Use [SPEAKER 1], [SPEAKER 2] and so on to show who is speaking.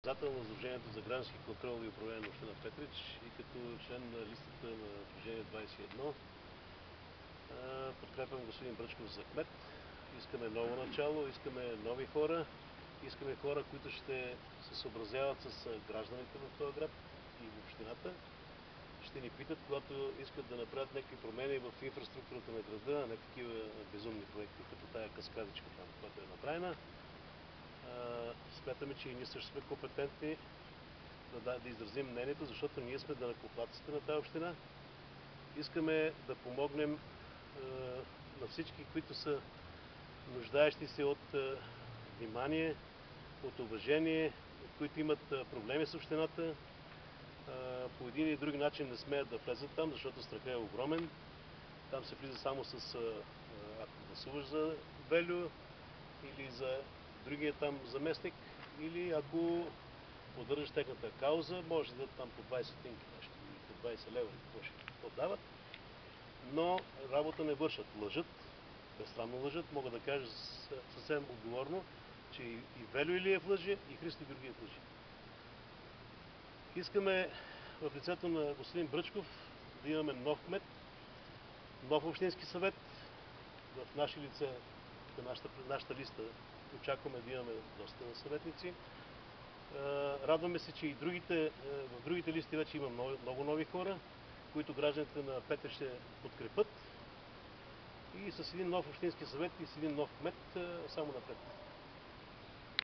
[SPEAKER 1] Председател на Сдружението за граждански контрол и управление на община Петрич и като член на листата на Движение 21 подкрепям господин Бръчков за кмет. Искаме ново начало, искаме нови хора, искаме хора, които ще се съобразяват с гражданите в този град и в общината. Ще ни питат, когато искат да направят някакви промени в инфраструктурата на града, а не такива безумни проекти, като тая каскадичка там, която е направена. Смятаме, че и ние също сме компетентни да изразим мнението, защото ние сме данъкоплатците на тази община. Искаме да помогнем на всички, които са нуждаещи се от внимание, от уважение, които имат проблеми с общината. По един или друг начин не смеят да влезат там, защото страхът е огромен. Там се влиза само с ако гласуваш за Велю или за другия там заместник, или ако поддържаш техната кауза, може да дадат там по 20 стотинки нещо, или по 20 лева, или какво ще дават. Но работа не вършат. Лъжат, безсрамно лъжат. Мога да кажа съвсем отговорно, че и Велю Илиев лъже, и Христо Георгиев лъже. Искаме в лицето на господин Бръчков да имаме нов кмет, нов общински съвет. В наши лице, нашата листа, очакваме да имаме доста съветници. Радваме се, че и в другите листи вече има много нови хора, които гражданите на Петрич ще подкрепят. И с един нов общински съвет и с един нов кмет само напред.